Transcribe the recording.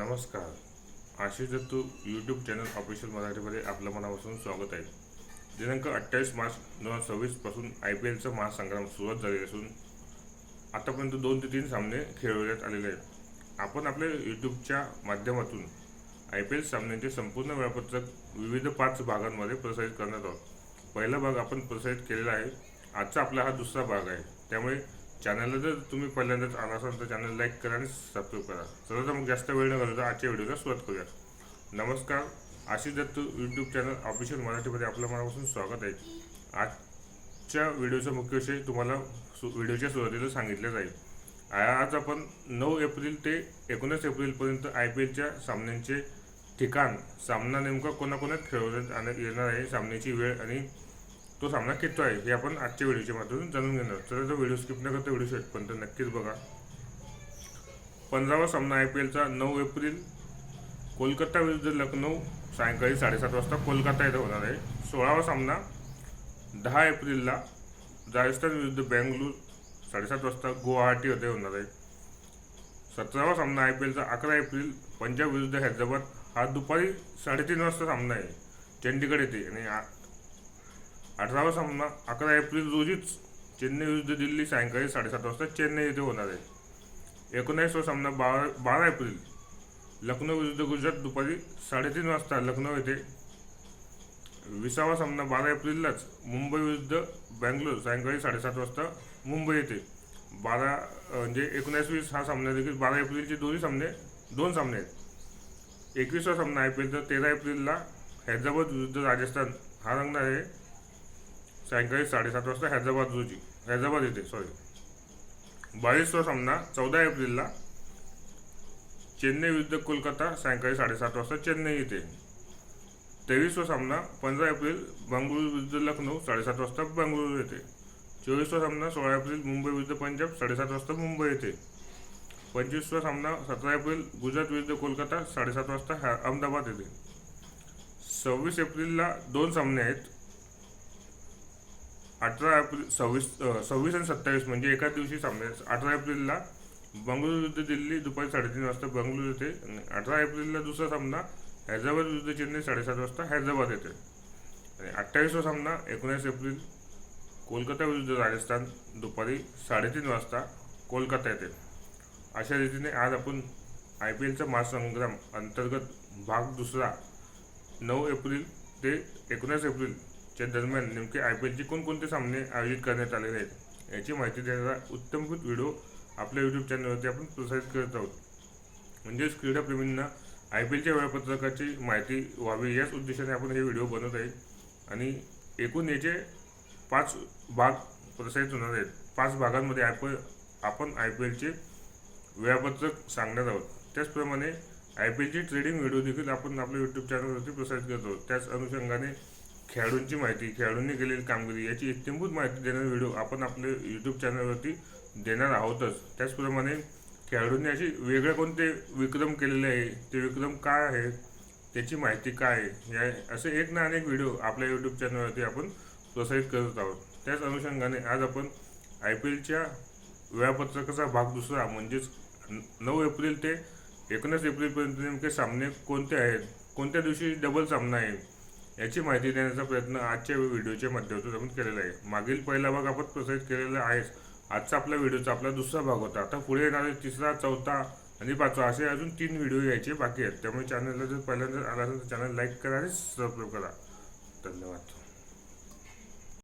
नमस्कार. Ashish Dattu YouTube channel official मराठीमध्ये आपलं मनापासून स्वागत आहे. दिनांक 28 मार्च 2026 पासून IPLचा महासंग्राम सुरुवात झालेला असून आतापर्यंत 2 ते 3 सामने खेळवण्यात आलेले आहेत. आपण आपल्या यूट्यूबच्या माध्यमातून IPL सामन्यांचे संपूर्ण वेळापत्रक विविध 5 भागांमध्ये प्रसारित करण्यात आहोत. पहिला भाग आपण प्रसारित केलेला आहे. आजचा आपला हा दुसरा भाग आहे. त्यामुळे चॅनलला जर तुम्ही पहिल्यांदाच आला असाल तर चॅनल लाईक करा आणि सबस्क्राईब करा. चला तर मग जास्त वेळ न घालवता आजच्या व्हिडिओला सुरुवात करूया. नमस्कार. Ashish Dattu YouTube channel official मराठीमध्ये आपलं मनापासून स्वागत आहे. आजच्या व्हिडिओचा मुख्य विषय तुम्हाला व्हिडिओच्या सुरुवातीला सांगितले जाईल. आज आपण 9 एप्रिल ते 19 एप्रिलपर्यंत IPLच्या सामन्यांचे ठिकाण, सामना नेमका कोणाकोणात खेळवण्यात येणार आहे, सामन्याची वेळ आणि तो सामना किती आहे हे आपण आजच्या व्हिडिओच्या माध्यमातून जाणून घेणार. तर तो व्हिडिओ स्किप न करता व्हिडिओ शेवटपर्यंत नक्कीच बघा. 15वा सामना IPLचा 9 एप्रिल कोलकाता विरुद्ध लखनौ सायंकाळी 7:30 वाजता कोलकाता येथे होणार आहे. 16वा सामना 10 एप्रिलला राजस्थान विरुद्ध बेंगळूर 7:30 वाजता गुवाहाटी येथे होणार आहे. 17वा सामना IPLचा 11 एप्रिल पंजाब विरुद्ध हैदराबाद हा दुपारी 3:30 वाजता सामना आहे चंडीगड येथे. आणि 18वा सामना 11 एप्रिल रोजीच चेन्नई विरुद्ध दिल्ली सायंकाळी 7:30 वाजता चेन्नई येथे होणार आहे. 19वा सामना 12 एप्रिल लखनौ विरुद्ध गुजरात दुपारी 3:30 वाजता लखनौ येथे. 20वा सामना 12 एप्रिललाच मुंबई विरुद्ध बेंगलोर सायंकाळी 7:30 वाजता मुंबई येथे. 19-20 हा सामना देखील 12 एप्रिलचे दोन सामने आहेत. 21वा सामना IPLचा 13 एप्रिलला हैदराबाद विरुद्ध राजस्थान हा रंगणार आहे सायंकाळी 7:30 वाजता हैदराबाद येथे. 22वा सामना 14 एप्रिलला चेन्नई विरुद्ध कोलकाता सायंकाळी 7:30 वाजता चेन्नई येथे. 23वा सामना 15 एप्रिल बंगळुरू विरुद्ध लखनौ 7:30 वाजता बंगळुरू येथे. 24वा सामना 16 एप्रिल मुंबई विरुद्ध पंजाब 7:30 वाजता मुंबई येथे. 25वा सामना 17 एप्रिल गुजरात विरुद्ध कोलकाता 7:30 वाजता अहमदाबाद येथे. 26 एप्रिलला 2 सामने आहेत. 18 एप्रिल 26 आणि 27 म्हणजे एकाच दिवशी सामने. 18 एप्रिलला बंगळुरू विरुद्ध दिल्ली दुपारी 3:30 वाजता बंगळुरू येथे. आणि 18 एप्रिलला दुसरा सामना हैदराबाद विरुद्ध चेन्नई 7:30 वाजता हैदराबाद येथे. आणि 28वा सामना 19 एप्रिल कोलकाता विरुद्ध राजस्थान दुपारी 3:30 वाजता कोलकाता येथे. अशा रीतीने आज आपण IPLचा महासंग्राम अंतर्गत भाग दुसरा 9 एप्रिल ते 19 एप्रिलच्या दरम्यान नेमके IPLचे कोणकोणते सामने आयोजित करण्यात आलेले आहेत याची माहिती देणारा उत्तमभूत व्हिडिओ आपल्या यूट्यूब चॅनलवरती आपण प्रसारित करत आहोत. म्हणजेच क्रीडाप्रेमींना IPLच्या वेळापत्रकाची माहिती व्हावी याच उद्देशाने आपण हे व्हिडिओ बनवत आहे. आणि एकूण याचे 5 भाग प्रसारित होणार आहेत. 5 भागांमध्ये आपण IPLचे वेळापत्रक सांगणार आहोत. त्याचप्रमाणे IPLची ट्रेडिंग व्हिडिओ देखील आपण आपल्या यूट्यूब चॅनलवरती प्रसारित करत आहोत. त्याच अनुषंगाने खेळाडूंची माहिती, खेळाडूंनी केलेली कामगिरी याची इत्थंभूत माहिती देणारे व्हिडिओ आपण आपल्या यूट्यूब चॅनलवरती देणार आहोतच. त्याचप्रमाणे खेळाडूंनी असे वेगळे कोणते विक्रम केलेले आहे, ते विक्रम काय आहे, त्याची माहिती काय आहे, या असे एक ना अनेक व्हिडिओ आपल्या यूट्यूब चॅनलवरती आपण प्रसारित करत आहोत. त्याच अनुषंगाने आज आपण IPLच्या वेळापत्रकाचा भाग दुसरा म्हणजेच 9 एप्रिल ते 19 एप्रिलपर्यंत नेमके सामने कोणते आहेत, कोणत्या दिवशी डबल सामना आहे याची माहिती देण्याचा प्रयत्न आजच्या व्हिडिओच्या माध्यमातून आपण केलेला आहे. मागील पहिला भाग आपण प्रसारित केलेला आहेच. आजचा आपला व्हिडिओचा आपला दुसरा भाग होता. आता पुढे येणारे 3रा, 4था आणि 5वा असे अजून 3 व्हिडिओ यायचे बाकी आहेत. त्यामुळे चॅनलला जर पहिल्यांदा आला असेल तर चॅनल लाईक करा आणि सबस्क्राईब करा. धन्यवाद.